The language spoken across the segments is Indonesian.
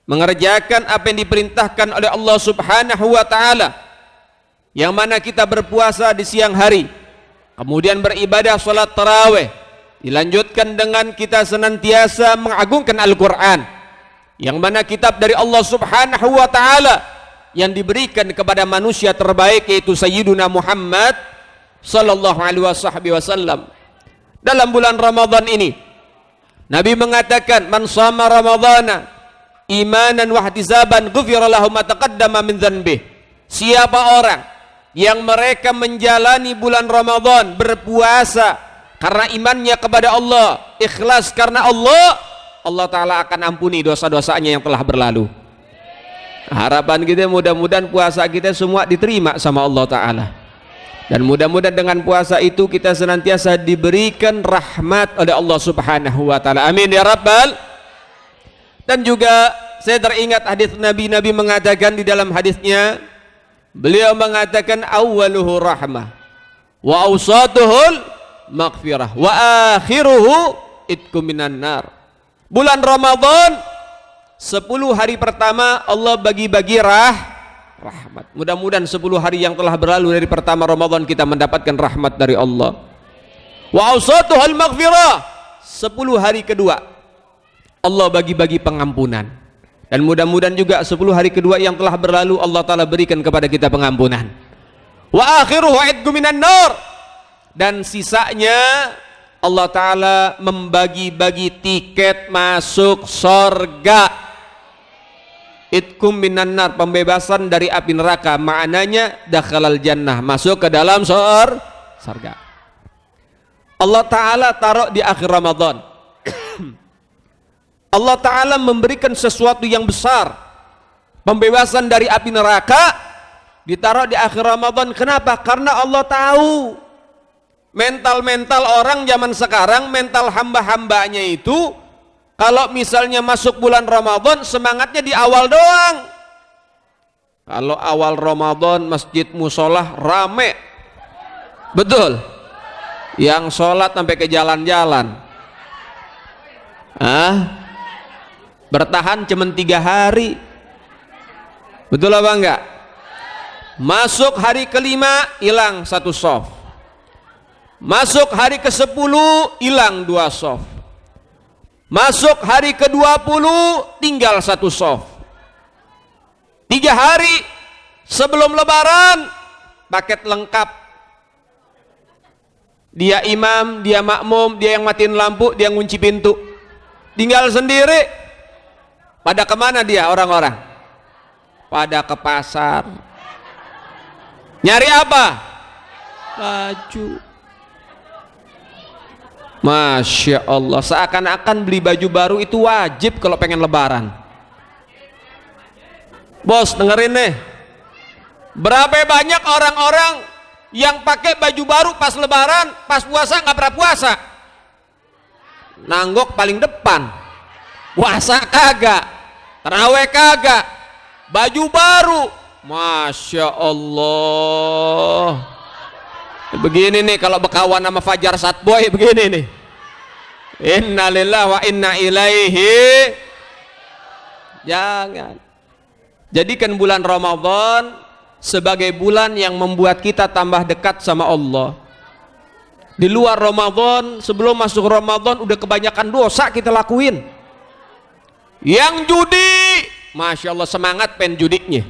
mengerjakan apa yang diperintahkan oleh Allah Subhanahu wa taala, yang mana kita berpuasa di siang hari, kemudian beribadah salat tarawih, dilanjutkan dengan kita senantiasa mengagungkan Al-Qur'an, yang mana kitab dari Allah Subhanahu wa taala yang diberikan kepada manusia terbaik, yaitu Sayyiduna Muhammad sallallahu alaihi wasallam. Dalam bulan Ramadan ini Nabi mengatakan, man shama ramadhana imanan wa ihtisaban ghufira lahu ma taqaddama min dzanbih. Siapa orang yang mereka menjalani bulan Ramadan berpuasa karena imannya kepada Allah, ikhlas karena Allah, Allah Ta'ala akan ampuni dosa-dosanya yang telah berlalu. Harapan kita mudah-mudahan puasa kita semua diterima sama Allah Ta'ala, dan mudah-mudahan dengan puasa itu kita senantiasa diberikan rahmat oleh Allah Subhanahu wa taala. Amin ya rabbal. Dan juga saya teringat hadis Nabi mengatakan di dalam hadisnya, beliau mengatakan awwaluhu rahmah wa awsatuhul maghfirah wa akhiruhu itqum minan nar. Bulan Ramadan 10 hari pertama Allah bagi-bagi rahmat. Mudah-mudahan 10 hari yang telah berlalu dari pertama Ramadan kita mendapatkan rahmat dari Allah. Wa awsatuhul maghfirah, 10 hari kedua Allah bagi-bagi pengampunan, dan mudah-mudahan juga 10 hari kedua yang telah berlalu Allah Ta'ala berikan kepada kita pengampunan. Wa akhiruhu itqum minan nar, dan sisanya Allah Ta'ala membagi-bagi tiket masuk surga. Itqum minan nar, pembebasan dari api neraka, maknanya dakhalal jannah, masuk ke dalam surga. Allah Ta'ala taruh di akhir Ramadan. Allah Ta'ala memberikan sesuatu yang besar, pembebasan dari api neraka, ditaruh di akhir Ramadan. Kenapa? Karena Allah tahu mental orang zaman sekarang, mental hamba-hambanya itu, kalau misalnya masuk bulan Ramadan semangatnya di awal doang. Kalau awal Ramadan masjid musolah rame, betul, yang sholat sampai ke jalan-jalan, bertahan cuma 3 hari, betul apa enggak? Masuk hari kelima hilang 1 shaf, masuk hari ke-10 hilang 2 shaf, masuk hari ke-20 tinggal 1 shaf. 3 hari sebelum lebaran paket lengkap, dia imam, dia makmum, dia yang matiin lampu, dia ngunci pintu, tinggal sendiri. Pada kemana dia orang-orang? Pada ke pasar. Nyari apa? Baju. Masya Allah, seakan-akan beli baju baru itu wajib kalau pengen lebaran. Bos, dengerin nih, berapa banyak orang-orang yang pakai baju baru pas lebaran, pas puasa nggak pernah puasa. Nanggok paling depan, puasa kagak, taraweh kagak, baju baru. Masya Allah. Begini nih kalau berkawan sama Fajar Satboy, begini nih. Inna lillahi wa inna ilaihi. Jangan. Jadikan bulan Ramadan sebagai bulan yang membuat kita tambah dekat sama Allah. Di luar Ramadan, sebelum masuk Ramadan udah kebanyakan dosa kita lakuin. Yang judi, Masya Allah, semangat pengen judinya.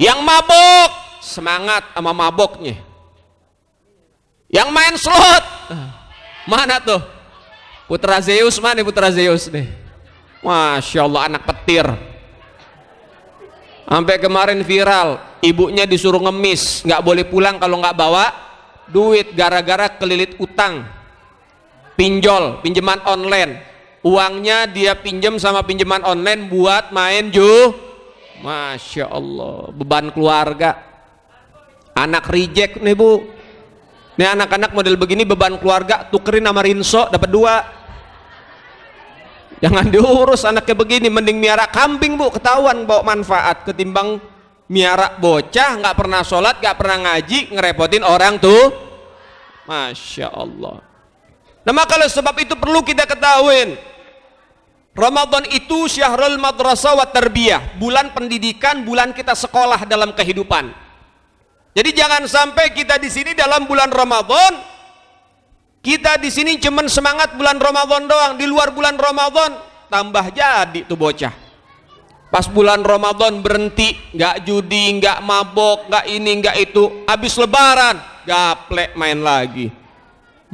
Yang mabok, semangat sama maboknya. Yang main slot, mana tuh? Putra Zeus, mana Putra Zeus nih? Masya Allah, anak petir. Sampai kemarin viral, ibunya disuruh ngemis, nggak boleh pulang kalau nggak bawa duit, gara-gara kelilit utang, pinjol, pinjaman online. Uangnya dia pinjam sama pinjaman online buat main Masya Allah, beban keluarga. Anak reject nih bu, nih anak-anak model begini beban keluarga, tukerin sama Rinso dapat 2. Jangan diurus anaknya begini, mending miara kambing bu, ketahuan bawa manfaat, ketimbang miara bocah nggak pernah sholat, nggak pernah ngaji, ngerepotin orang tuh. Masya Allah. Nah maka oleh sebab itu perlu kita ketahuin, Ramadan itu syahrul madrasah wa tarbiyah, bulan pendidikan, bulan kita sekolah dalam kehidupan. Jadi jangan sampai kita di sini dalam bulan Ramadan, kita di sini cuman semangat bulan Ramadan doang, di luar bulan Ramadan tambah jadi tuh bocah. Pas bulan Ramadan berhenti, nggak judi, nggak mabok, nggak ini, nggak itu. Habis lebaran, gaplek main lagi,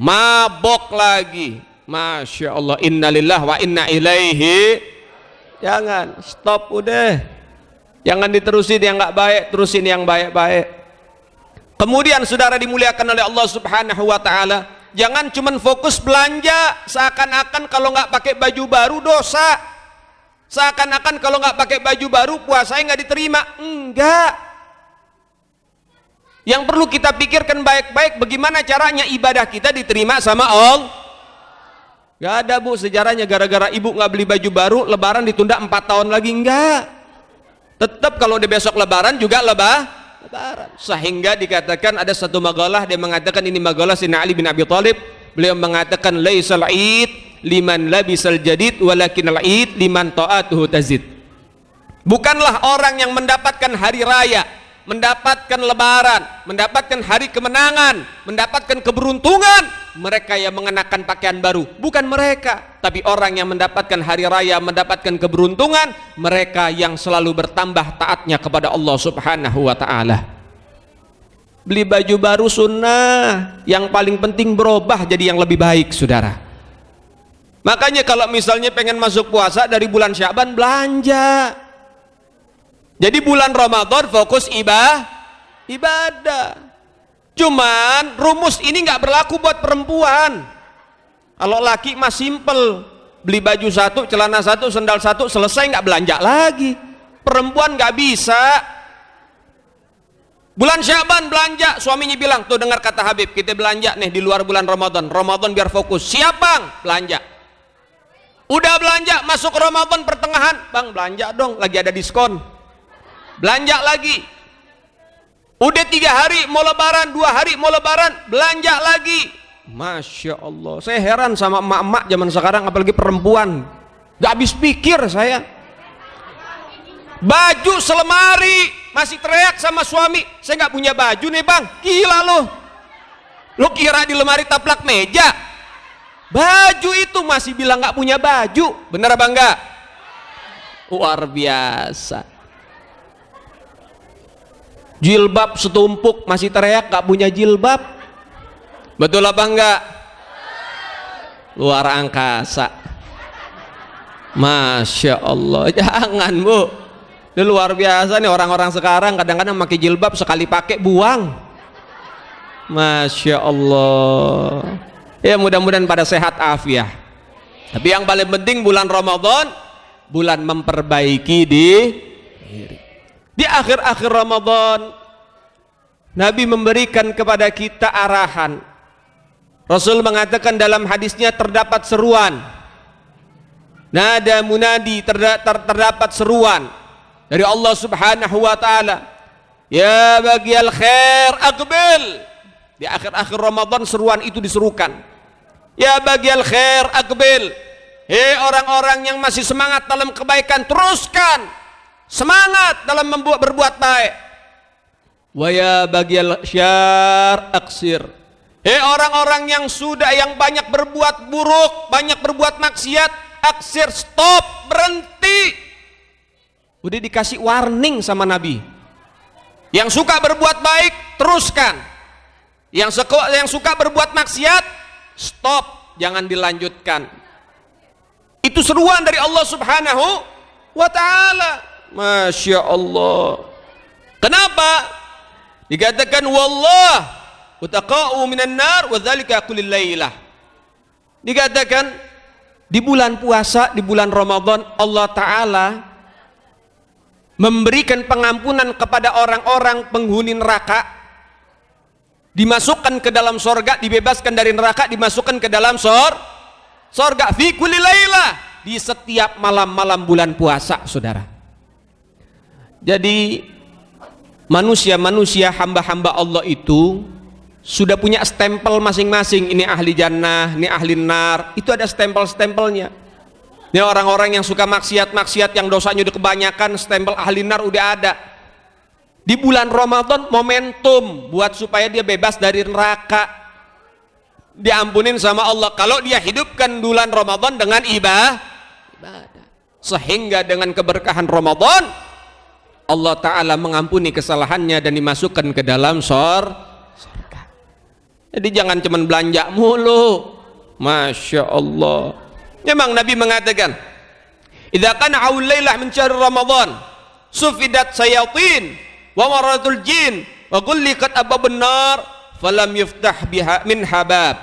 mabok lagi. Masya Allah, innalillah wa inna ilaihi. Jangan, stop udah. Jangan diterusin yang nggak baik, terusin yang baik-baik. Kemudian saudara dimuliakan oleh Allah Subhanahu wa taala, jangan cuman fokus belanja, seakan-akan kalau nggak pakai baju baru dosa. Seakan-akan kalau nggak pakai baju baru puasanya nggak diterima. Enggak. Yang perlu kita pikirkan baik-baik, bagaimana caranya ibadah kita diterima sama Allah. Gak ada bu sejarahnya gara-gara ibu nggak beli baju baru, lebaran ditunda 4 tahun lagi. Enggak. Tetap kalau di besok lebaran juga lebaran. Sehingga dikatakan ada satu maqalah, dia mengatakan, ini maqalah Sayyidina Ali bin Abi Thalib, beliau mengatakan laisal id liman labisal jadid walakinal id liman ta'atuhu tazid. Bukanlah orang yang mendapatkan hari raya, mendapatkan lebaran, mendapatkan hari kemenangan, mendapatkan keberuntungan, mereka yang mengenakan pakaian baru. Bukan mereka, tapi orang yang mendapatkan hari raya, mendapatkan keberuntungan, mereka yang selalu bertambah taatnya kepada Allah Subhanahu wa ta'ala. Beli baju baru sunnah, yang paling penting berubah jadi yang lebih baik saudara. Makanya kalau misalnya pengen masuk puasa dari bulan Sya'ban, belanja. Jadi bulan Ramadan fokus ibadah. Cuman rumus ini nggak berlaku buat perempuan. Kalau laki mah simple, beli baju satu, celana satu, sendal satu, selesai, nggak belanja lagi. Perempuan nggak bisa. Bulan Sya'ban belanja, suaminya bilang, tuh dengar kata Habib, kita belanja nih di luar bulan Ramadan. Ramadan biar fokus. Siap bang, belanja. Udah belanja, masuk Ramadan pertengahan, bang belanja dong, lagi ada diskon. Belanja lagi. Udah 3 hari mau lebaran, 2 hari mau lebaran, belanja lagi. Masya Allah, saya heran sama emak-emak zaman sekarang, apalagi perempuan. Gak habis pikir saya. Baju selemari, masih teriak sama suami, saya gak punya baju nih bang. Gila lo kira di lemari taplak meja? Baju itu masih bilang gak punya baju. Bener apa enggak? Luar biasa. Jilbab setumpuk masih teriak gak punya jilbab. Betul apa enggak? Luar angkasa. Masya Allah. Jangan bu, ini luar biasa nih orang-orang sekarang, kadang-kadang pakai jilbab sekali pakai buang. Masya Allah. Ya mudah-mudahan pada sehat afiah. Tapi yang paling penting bulan Ramadan, bulan memperbaiki diri. Di akhir-akhir Ramadan, Nabi memberikan kepada kita arahan. Rasul mengatakan dalam hadisnya, terdapat seruan. Nada munadi, terdapat seruan dari Allah Subhanahu wa ta'ala. Ya bagial khair aqbil. Di akhir-akhir Ramadan seruan itu diserukan. Ya bagial khair aqbil. Hei orang-orang yang masih semangat dalam kebaikan, teruskan semangat dalam berbuat baik. Wa ya bagial syar aqsir. Hei orang-orang yang banyak berbuat buruk, banyak berbuat maksiat, aksir, stop, berhenti. Udah dikasih warning sama Nabi. Yang suka berbuat baik, teruskan. Yang suka berbuat maksiat, stop, jangan dilanjutkan. Itu seruan dari Allah Subhanahu wa ta'ala. Masya Allah. Kenapa? Dikatakan wallah utaqa'u minan nar wa dzalika kullil lailah. Dikatakan di bulan puasa, di bulan Ramadan, Allah Ta'ala memberikan pengampunan kepada orang-orang penghuni neraka, dimasukkan ke dalam sorga, dibebaskan dari neraka, dimasukkan ke dalam sorga fi kulli lailah, di setiap malam-malam bulan puasa saudara. Jadi manusia-manusia hamba-hamba Allah itu sudah punya stempel masing-masing. Ini ahli jannah, ini ahli nar, itu ada stempel-stempelnya. Ini orang-orang yang suka maksiat-maksiat, yang dosanya udah kebanyakan, stempel ahli nar udah ada. Di bulan Ramadan momentum buat supaya dia bebas dari neraka, diampunin sama Allah kalau dia hidupkan bulan Ramadan dengan ibadah. Sehingga dengan keberkahan Ramadan Allah Ta'ala mengampuni kesalahannya dan dimasukkan ke dalam surga. Jadi jangan cuman belanja mulu. Masya Allah. Memang Nabi mengatakan, idza kana aulailah min syahr Ramadan sufidat sayatin wa maratul jin wa ghulliqat abwabun nar falam yuftah biha min habab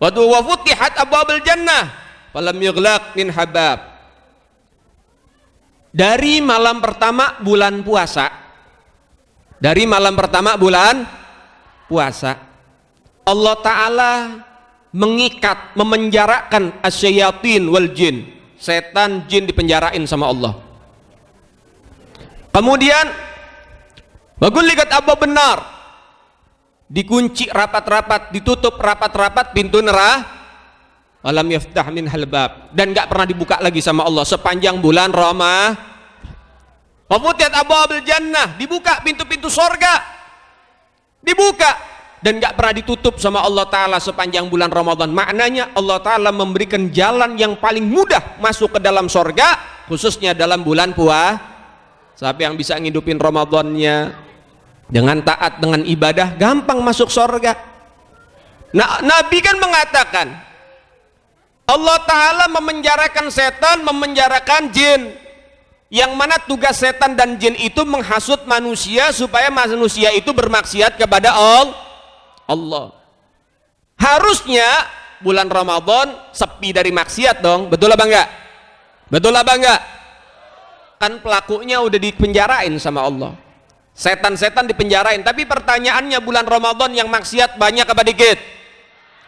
wa futihat abwabul jannah falam yughlaq min habab. Dari malam pertama bulan puasa, dari malam pertama bulan puasa, Allah Ta'ala mengikat, memenjarakan asyayatin wal jin, setan jin dipenjarain sama Allah. Kemudian bagullikat abwab benar, dikunci rapat-rapat, ditutup rapat-rapat pintu neraka, alam yaftah min halbab, dan gak pernah dibuka lagi sama Allah sepanjang bulan Ramadan. Wafutihat abwabul jannah, dibuka pintu-pintu sorga, dibuka dan gak pernah ditutup sama Allah Ta'ala sepanjang bulan Ramadan. Maknanya Allah Ta'ala memberikan jalan yang paling mudah masuk ke dalam sorga, khususnya dalam bulan puasa. Siapa yang bisa ngidupin Ramadannya dengan taat, dengan ibadah, gampang masuk sorga. Nah, Nabi kan mengatakan Allah Ta'ala memenjarakan setan, memenjarakan jin, yang mana tugas setan dan jin itu menghasut manusia supaya manusia itu bermaksiat kepada Allah. Harusnya bulan Ramadan sepi dari maksiat dong, betul apa enggak? Betul apa enggak? Kan pelakunya udah dipenjarain sama Allah, setan-setan dipenjarain. Tapi pertanyaannya, bulan Ramadan yang maksiat banyak apa dikit?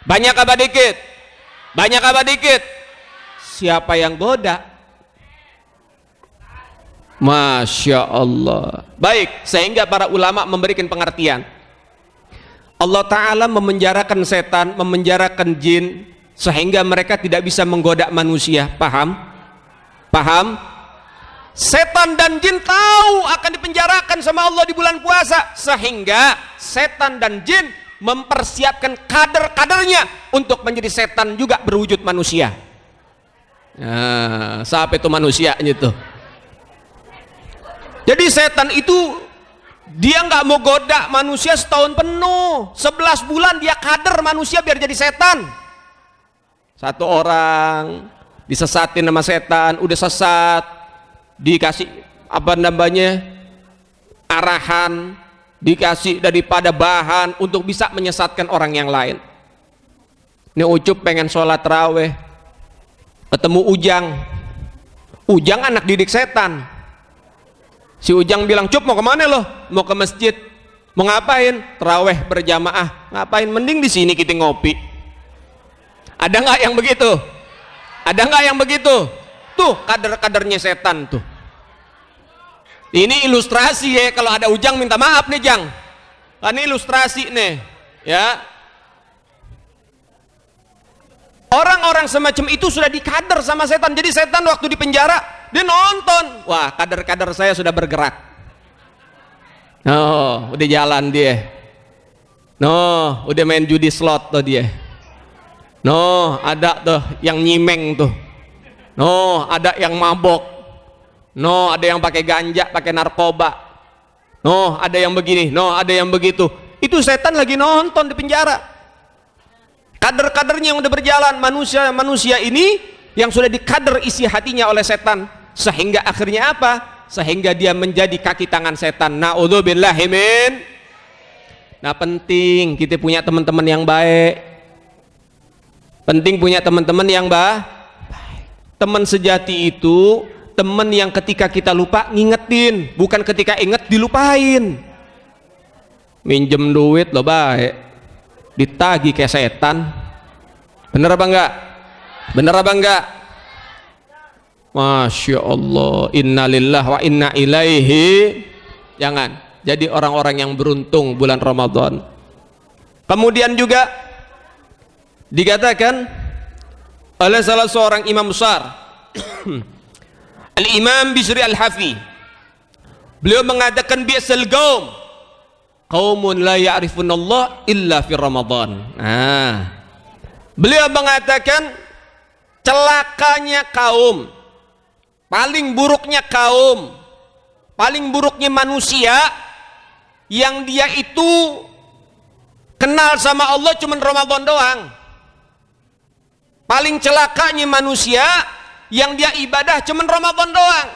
Banyak apa dikit? Banyak apa dikit? Siapa yang goda? Masya Allah. Baik, sehingga para ulama memberikan pengertian, Allah Ta'ala memenjarakan setan, memenjarakan jin, sehingga mereka tidak bisa menggoda manusia. Paham? Paham? Setan dan jin tahu akan dipenjarakan sama Allah di bulan puasa, sehingga setan dan jin mempersiapkan kader-kadernya untuk menjadi setan juga berwujud manusia. Nah, siapa itu manusianya itu? Jadi setan itu dia nggak mau goda manusia setahun penuh, 11 bulan dia kader manusia biar jadi setan. Satu orang disesatin sama setan, udah sesat, dikasih apa namanya arahan, dikasih daripada bahan untuk bisa menyesatkan orang yang lain. Ini Ucup pengen sholat taraweh, ketemu Ujang anak didik setan. Si Ujang bilang, Cup mau kemana lo? Mau ke masjid. Mau ngapain? Taraweh berjamaah. Ngapain? Mending di sini kita ngopi. Ada nggak yang begitu? Ada nggak yang begitu? Tuh kader-kadernya setan tuh. Ini ilustrasi ya, kalau ada Ujang minta maaf nih Jang. Ini ilustrasi nih, ya. Orang-orang semacam itu sudah dikader sama setan. Jadi setan waktu di penjara dia nonton, wah kader-kader saya sudah bergerak. Oh, udah jalan dia. No, udah main judi slot tuh dia. No, ada tuh yang nyimeng tuh. No, ada yang mabok. No, ada yang pakai ganja, pakai narkoba. No, ada yang begini. No, ada yang begitu. Itu setan lagi nonton di penjara. Kader-kadernya yang udah berjalan, manusia ini yang sudah dikader isi hatinya oleh setan, sehingga akhirnya apa? Sehingga dia menjadi kaki tangan setan. Na'udzubillahi min. Nah, penting kita punya teman-teman yang baik. Penting punya teman-teman yang baik. Teman sejati itu teman yang ketika kita lupa ngingetin, bukan ketika inget dilupain. Minjem duit lo baik, ditagi kayak setan. Bener apa enggak? Bener apa enggak? Masya Allah, innalillah wa inna ilaihi. Jangan jadi orang-orang yang beruntung bulan Ramadan. Kemudian juga dikatakan oleh salah seorang imam besar Al-Imam Bisri Al-Hafi, beliau mengatakan bi'sal qaum qaumun la ya'rifunallah illa fi Ramadan. Beliau mengatakan celakanya kaum, paling buruknya kaum, paling buruknya manusia yang dia itu kenal sama Allah cuma Ramadan doang. Paling celakanya manusia yang dia ibadah cuma Ramadan doang.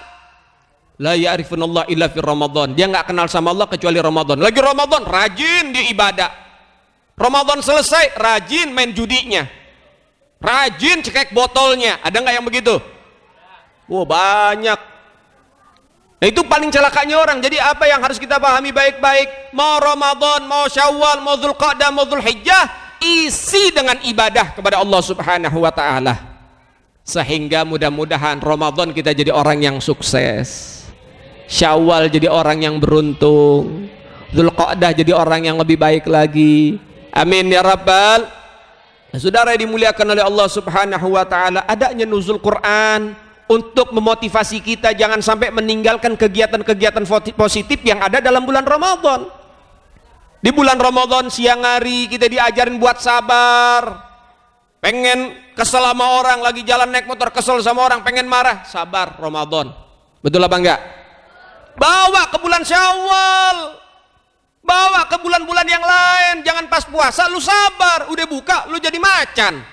La ya'rifunallah illa fi Ramadan. Dia nggak kenal sama Allah kecuali Ramadan. Lagi Ramadan rajin dia ibadah. Ramadan selesai rajin main judinya. Rajin cekek botolnya. Ada nggak yang begitu? Wah, banyak. Nah, itu paling celakanya orang. Jadi apa yang harus kita pahami baik-baik? Mau Ramadan, mau Syawal, mau Dzulqa'dah, mau Dzulhijjah, isi dengan ibadah kepada Allah Subhanahu wa taala. Sehingga mudah-mudahan Ramadan kita jadi orang yang sukses, Syawal jadi orang yang beruntung, Dzulqa'dah jadi orang yang lebih baik lagi. Amin ya rabbal. Saudara yang dimuliakan oleh Allah Subhanahu wa taala, adanya nuzul Quran untuk memotivasi kita jangan sampai meninggalkan kegiatan-kegiatan positif yang ada dalam bulan Ramadan. Di bulan Ramadan siang hari kita diajarin buat sabar. Pengen kesel sama orang, lagi jalan naik motor kesel sama orang, pengen marah, sabar, Ramadan. Betul apa enggak? Bawa ke bulan Syawal, bawa ke bulan-bulan yang lain. Jangan pas puasa lu sabar, udah buka lu jadi macan.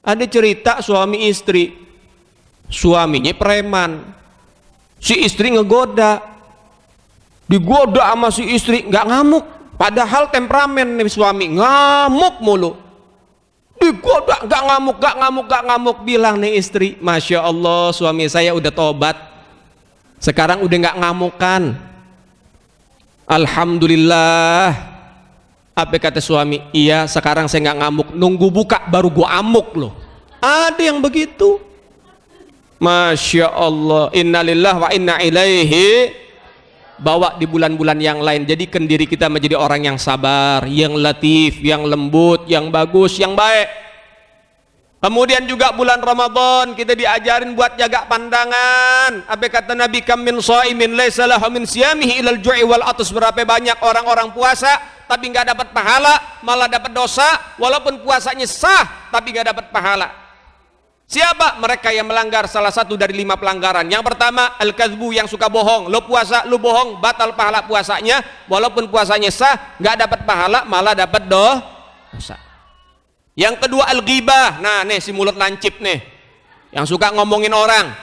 Ada cerita suami istri, suaminya preman, si istri ngegoda, digoda sama si istri, nggak ngamuk, padahal temperamen nih suami, ngamuk mulu, digoda nggak ngamuk, bilang nih istri, Masya Allah suami saya udah tobat, sekarang udah nggak ngamukan, Alhamdulillah. Apa kata suami? Iya, sekarang saya nggak ngamuk, nunggu buka baru gua amuk loh. Ada yang begitu. Masya Allah. Innalillah wa inna ilaihi. Bawa di bulan-bulan yang lain. Jadikan diri kita menjadi orang yang sabar, yang latif, yang lembut, yang bagus, yang baik. Kemudian juga bulan Ramadan kita diajarin buat jaga pandangan. Apa kata Nabi, kam min shaimin laisa lahu min siyamihi ilal ju'i wal atus. Berapa banyak orang-orang puasa tapi nggak dapat pahala, malah dapat dosa, walaupun puasanya sah tapi nggak dapat pahala. Siapa? Mereka yang melanggar salah satu dari 5 pelanggaran. Yang pertama, al-kadzbu, yang suka bohong. Lo puasa, lo bohong, batal pahala puasanya, walaupun puasanya sah, nggak dapat pahala, malah dapat dosa. Yang kedua, al-ghibah. Nah, nih si mulut lancip nih, yang suka ngomongin orang,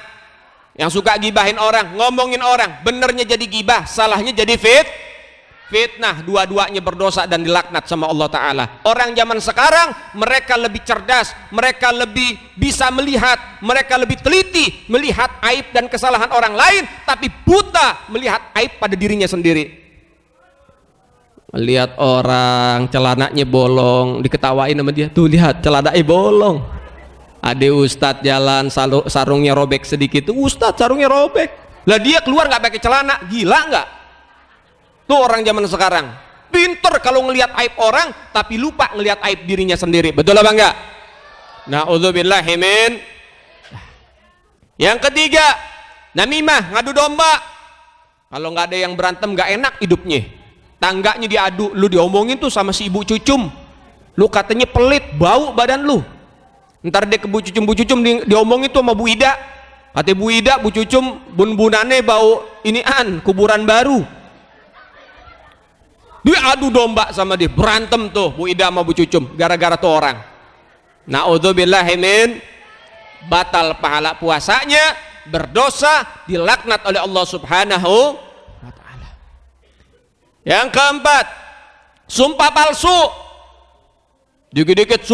yang suka gibahin orang, ngomongin orang, benernya jadi gibah, salahnya jadi fitnah, dua-duanya berdosa dan dilaknat sama Allah Ta'ala. Orang zaman sekarang mereka lebih cerdas, mereka lebih bisa melihat, mereka lebih teliti melihat aib dan kesalahan orang lain, tapi buta melihat aib pada dirinya sendiri. Melihat orang celananya bolong, diketawain sama dia, tuh lihat celananya bolong. Ada ustadz jalan sarungnya robek sedikit, tuh ustadz sarungnya robek, lah dia keluar nggak pakai celana, gila nggak? Tuh orang zaman sekarang pinter kalau ngelihat aib orang tapi lupa ngelihat aib dirinya sendiri. Betul apa enggak? Na'udzubillahi min. Yang ketiga, namimah, ngadu domba. Kalau nggak ada yang berantem nggak enak hidupnya, tangganya diadu, lu diomongin tuh sama si ibu cucum, lu katanya pelit, bau badan lu. Ntar dia ke bu cucum diomongin tuh sama Bu Ida, kata Bu Ida, Bu cucum bun-bunane bau inian kuburan baru. Dia adu domba sama dia, berantem tuh Bu Ida sama Bu Cucum gara-gara tuh orang. Na'udzubillahi min, batal pahala puasanya, berdosa, dilaknat oleh Allah Subhanahu wa ta'ala. Yang keempat, sumpah palsu. Dikit-dikit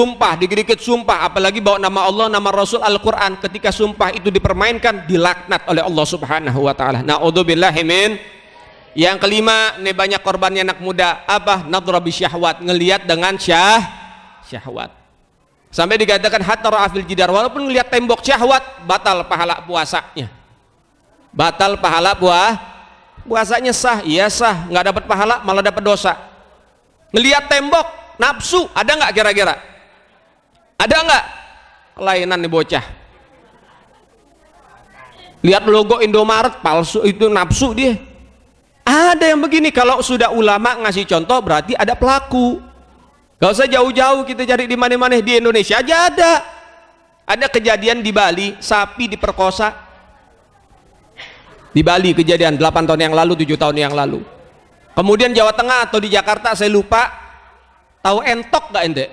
sumpah, apalagi bawa nama Allah, nama Rasul, Al-Quran. Ketika sumpah itu dipermainkan, dilaknat oleh Allah Subhanahu wa ta'ala. Na'udzubillahi min. Yang kelima, nih banyak korbannya anak muda, apa? Nadhra bisyahwat, ngelihat dengan syahwat. Sampai dikatakan hatta ra'afil jidar, walaupun ngelihat tembok syahwat, batal pahala puasanya. Batal pahala puasanya sah, iya sah, nggak dapat pahala, malah dapat dosa. Ngelihat tembok, nafsu, ada nggak kira-kira? Ada nggak? kelainan nih bocah. Lihat logo Indomaret palsu, itu nafsu dia. Ada yang begini. Kalau sudah ulama ngasih contoh berarti ada pelaku. Gak usah jauh-jauh kita cari di mana-mana, di Indonesia aja ada. Ada kejadian di Bali, sapi diperkosa. Di Bali kejadian 8 tahun yang lalu, 7 tahun yang lalu. Kemudian Jawa Tengah atau di Jakarta saya lupa. Tahu entok gak ente?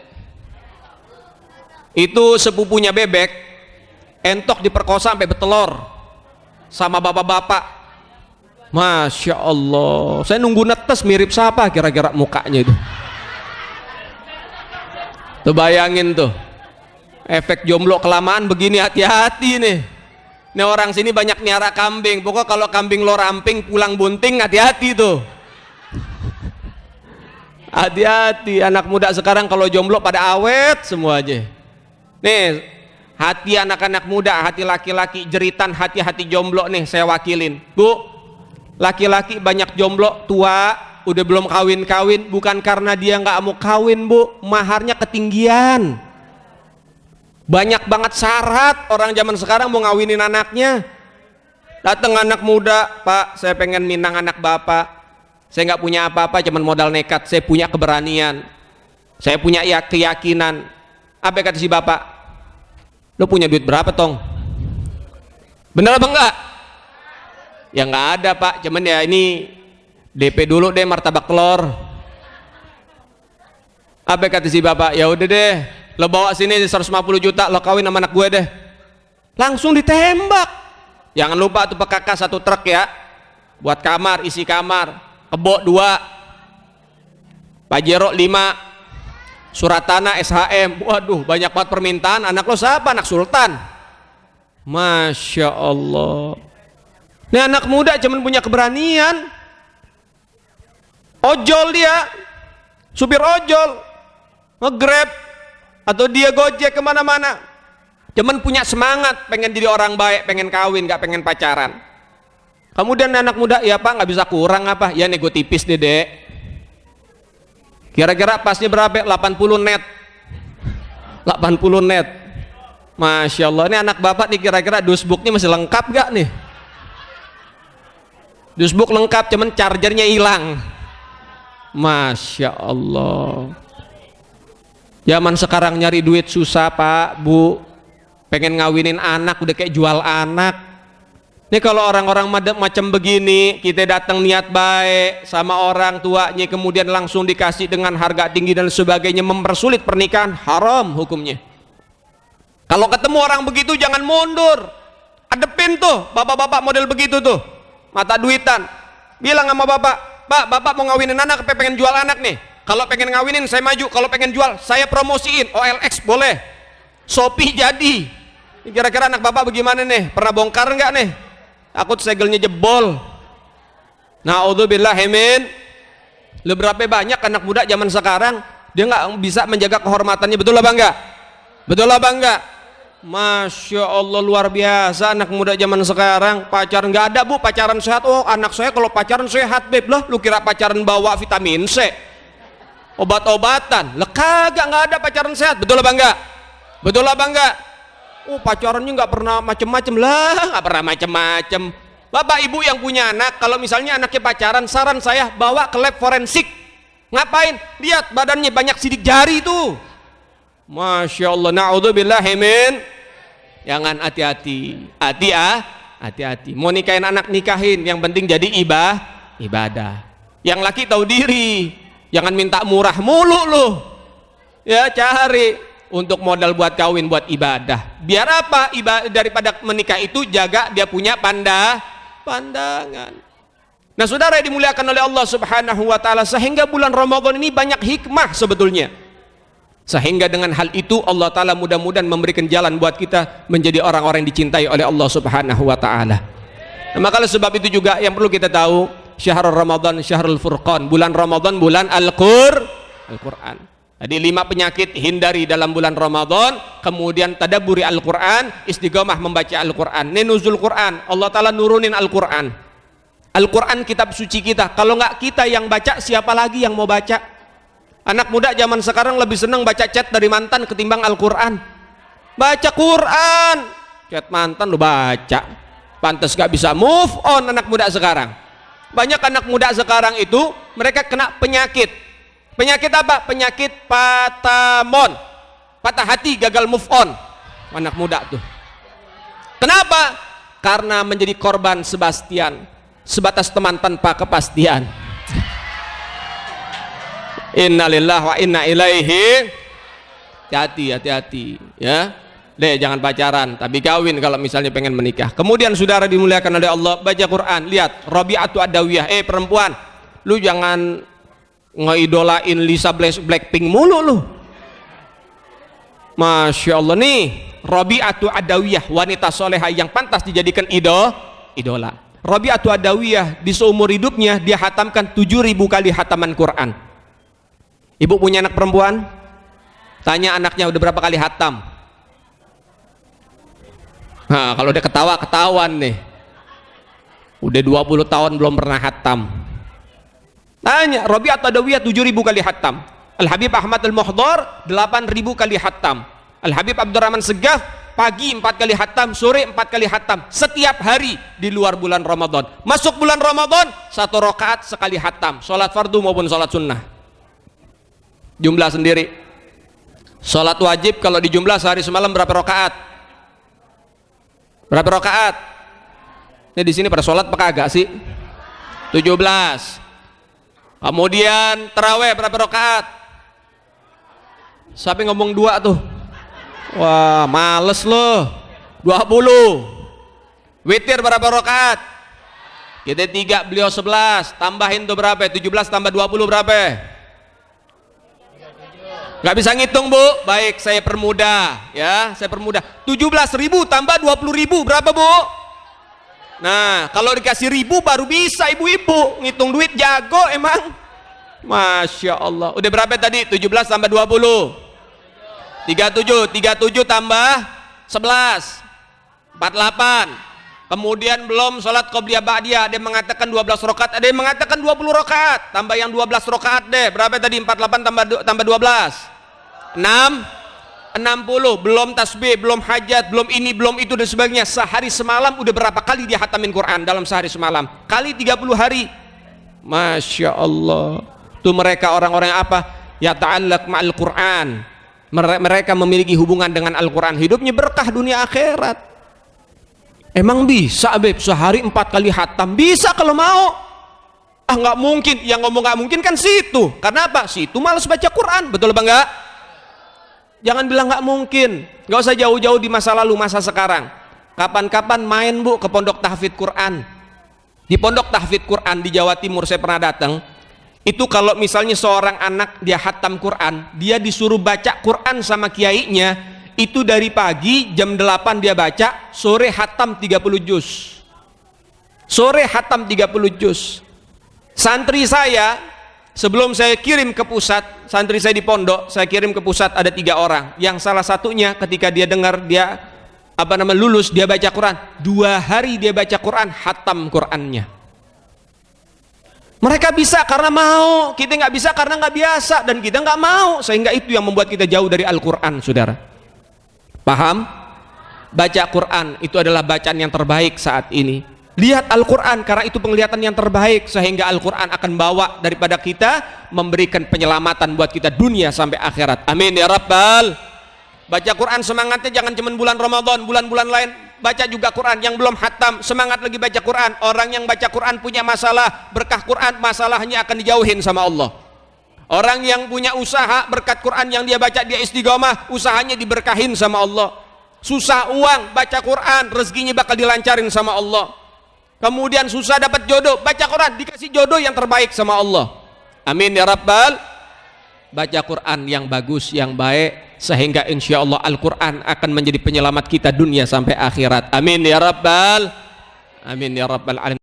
Itu sepupunya bebek. Entok diperkosa sampai bertelur sama bapak-bapak. Masya Allah. Saya nunggu netes mirip siapa kira-kira mukanya itu. Tuh bayangin tuh. Efek jomblo kelamaan begini, hati-hati nih. Ini orang sini banyak niara kambing. Pokoknya kalau kambing lo ramping pulang bunting, hati-hati tuh. Hati-hati, anak muda sekarang kalau jomblo pada awet semua aja. Nih, hati anak-anak muda, hati laki-laki jeritan, hati-hati jomblo nih saya wakilin. Bu, laki-laki banyak jomblo tua, udah belum kawin-kawin, bukan karena dia nggak mau kawin, Bu, maharnya ketinggian. Banyak banget syarat orang zaman sekarang mau ngawinin anaknya. Datang anak muda, Pak, saya pengen minang anak Bapak. Saya nggak punya apa-apa, cuman modal nekat. Saya punya keberanian, saya punya keyakinan. Apa kata si bapak? Lo punya duit berapa, Tong? Bener apa enggak? Ya nggak ada, Pak, cuman ya ini DP dulu deh martabak telur. Apa kata si bapak? Ya udah deh, lo bawa sini 150 juta, lo kawin sama anak gue deh. Langsung ditembak. Jangan lupa tuh PKK 1 truk ya, buat kamar, isi kamar. Kebo 2, Pajero 5, surat tanah SHM. Waduh, banyak banget permintaan. Anak lo siapa? Anak sultan. Masya Allah. Ini anak muda cuman punya keberanian. Ojol dia, supir ojol, nge-grab atau dia gojek kemana-mana. Cuman punya semangat, pengen jadi orang baik, pengen kawin, gak pengen pacaran. Kemudian anak muda, ya Pak, nggak bisa kurang apa? Ya nego tipis deh, Dek. Kira-kira pasnya berapa? 80 net. 80 net. Masya Allah, ini anak bapak nih kira-kira dusbooknya masih lengkap gak nih? Dusbook lengkap, cuman chargernya hilang. Masya Allah. Zaman sekarang nyari duit susah, Pak, Bu. Pengen ngawinin anak udah kayak jual anak. Ini kalau orang-orang macam begini, kita datang niat baik sama orang tuanya, kemudian langsung dikasih dengan harga tinggi dan sebagainya, mempersulit pernikahan, haram hukumnya. Kalau ketemu orang begitu jangan mundur, adepin tuh bapak-bapak model begitu tuh, mata duitan. Bilang sama bapak, Pak, bapak mau ngawinin anak, pengen jual anak nih. Kalau pengen ngawinin saya maju, kalau pengen jual saya promosiin, OLX boleh, Shopee jadi. Kira-kira anak bapak bagaimana nih? Pernah bongkar nggak nih? Takut segelnya jebol. Naudzubillah min. Berapa banyak anak muda zaman sekarang dia nggak bisa menjaga kehormatannya, betul apa enggak? Betul apa enggak? Masya Allah, luar biasa anak muda zaman sekarang. Pacaran nggak ada, Bu, pacaran sehat. Oh, anak saya kalau pacaran sehat, Beb. Lah, lu kira pacaran bawa vitamin C, obat-obatan? Lah kagak, nggak ada pacaran sehat, betul apa enggak? Betul apa enggak? Oh, pacarannya nggak pernah macem-macem. Lah, nggak pernah macem-macem. Bapak ibu yang punya anak, kalau misalnya anaknya pacaran, saran saya bawa ke lab forensik. Ngapain? Lihat badannya banyak sidik jari tuh. Masya Allah, naudzubillah min. Jangan, hati-hati. Hati-hati. Mau nikahin anak, nikahin, yang penting jadi ibadah. Yang laki tahu diri, jangan minta murah mulu loh. Ya, cari untuk modal buat kawin, buat ibadah. Biar apa? Daripada menikah itu jaga dia punya pandangan. Nah, saudara yang dimuliakan oleh Allah Subhanahu wa taala, sehingga bulan Ramadan ini banyak hikmah sebetulnya. Sehingga dengan hal itu Allah taala mudah-mudahan memberikan jalan buat kita menjadi orang-orang yang dicintai oleh Allah Subhanahu wa taala. Nah, maka sebab itu juga yang perlu kita tahu, syahrul Ramadan syahrul furqan, bulan Ramadan bulan Al-Qur'an. Jadi 5 penyakit hindari dalam bulan Ramadan, kemudian tadabburi Al-Quran, istiqomah membaca Al-Quran. Ini nuzul Quran, Allah Ta'ala nurunin Al-Quran. Al-Quran kitab suci kita. Kalau nggak kita yang baca, siapa lagi yang mau baca? Anak muda zaman sekarang lebih senang baca chat dari mantan ketimbang Al-Quran. baca Quran. Chat mantan lu baca, pantas gak bisa move on anak muda sekarang. Banyak anak muda sekarang itu mereka kena penyakit. Penyakit apa? Penyakit patamon, patah hati, gagal move on. Anak muda tuh. Kenapa? Karena menjadi korban Sebastian, sebatas teman tanpa kepastian. Innalillahi wa inna ilaihi. Hati-hati ya. Jangan pacaran, tapi kawin kalau misalnya pengen menikah. Kemudian saudara dimuliakan oleh Allah, baca Quran. Lihat Rabi'atu Adawiyah, perempuan, lu jangan ngeidolain Lisa Blackpink mulu lu. Masya Allah nih, Rabi'atu Adawiyah, wanita soleha yang pantas dijadikan idola. Rabi'atu Adawiyah di seumur hidupnya dia hatamkan 7.000 kali hataman Quran. Ibu punya anak perempuan? Tanya anaknya udah berapa kali hatam. Nah, kalau dia ketahuan nih, udah 20 tahun belum pernah hatam. Tanya, Rabi'atu Adawiyah 7.000 kali hatam. Al-Habib Ahmad Al-Muhdar 8.000 kali hatam. Al-Habib Abdurrahman Segaf pagi 4 kali hatam, sore 4 kali hatam, setiap hari di luar bulan Ramadan. Masuk bulan Ramadan 1 rakaat sekali hatam, sholat fardu maupun sholat sunnah. Jumlah sendiri. Sholat wajib kalau dijumlah sehari semalam berapa rakaat? Berapa rakaat? Ini di sini pada sholat apa kagak sih? 17. Kemudian taraweh berapa rakaat? Siapa yang ngomong 2 tuh? Wah, males loh. 20. Witir berapa rakaat? Kita 3, beliau 11. Tambahin tuh berapa? 17 tambah 20 berapa? Gak bisa ngitung bu, baik saya permudah ya, saya permudah. 17.000 tambah 20.000 berapa bu? Nah kalau dikasih 1.000 baru bisa ibu-ibu ngitung duit, jago emang. Masya Allah. Udah berapa tadi? 17 tambah 20 37 tambah 11 48. Kemudian belum sholat qobliyah ba'diyah, ada yang mengatakan 12 rakaat, ada yang mengatakan 20 rakaat. Tambah yang 12 rakaat deh. Berapa tadi? 48 tambah 12. 60. Belum tasbih, belum hajat, belum ini, belum itu dan sebagainya. Sehari semalam udah berapa kali dia hatamin Quran dalam sehari semalam? Kali 30 hari. Masya Allah. Itu mereka orang-orang apa? Ya ta'allaq ma'al Quran. Mereka memiliki hubungan dengan Al-Quran. Hidupnya berkah dunia akhirat. Emang bisa beb sehari 4 kali hatam? Bisa kalau mau. Ah nggak mungkin. Yang ngomong nggak mungkin kan situ. Karena apa? Situ malas baca Quran. Betul apa enggak? Jangan bilang nggak mungkin. Nggak usah jauh-jauh di masa lalu, masa sekarang. Kapan-kapan main bu ke pondok tahfidz Quran. Di pondok tahfidz Quran di Jawa Timur saya pernah datang. Itu kalau misalnya seorang anak dia hatam Quran, dia disuruh baca Quran sama kiainya. Itu dari pagi jam 8 dia baca, sore hatam 30 juz. Sore hatam 30 juz. Santri saya sebelum saya kirim ke pusat, santri saya di pondok, saya kirim ke pusat ada 3 orang. Yang salah satunya ketika dia dengar dia lulus dia baca Quran, 2 hari dia baca Quran, hatam Qurannya. Mereka bisa karena mau, kita nggak bisa karena nggak biasa dan kita nggak mau, sehingga itu yang membuat kita jauh dari Al-Quran, saudara. Paham? Baca Quran itu adalah bacaan yang terbaik saat ini. Lihat Al-Quran karena itu penglihatan yang terbaik, sehingga Al-Quran akan bawa daripada kita, memberikan penyelamatan buat kita dunia sampai akhirat. Amin ya Rabbal. Baca Quran semangatnya jangan cuma bulan Ramadan, bulan-bulan lain baca juga Quran. Yang belum hatam semangat lagi baca Quran. Orang yang baca Quran punya masalah, berkah Quran masalahnya akan dijauhin sama Allah. Orang yang punya usaha, berkat Quran yang dia baca, dia istiqomah, usahanya diberkahin sama Allah. Susah uang, baca Quran, rezekinya bakal dilancarin sama Allah. Kemudian susah dapat jodoh, baca Quran, dikasih jodoh yang terbaik sama Allah. Amin ya Rabbal. Baca Quran yang bagus, yang baik, sehingga insya Allah Al-Quran akan menjadi penyelamat kita dunia sampai akhirat. Amin ya Rabbal. Amin ya Rabbal alamin.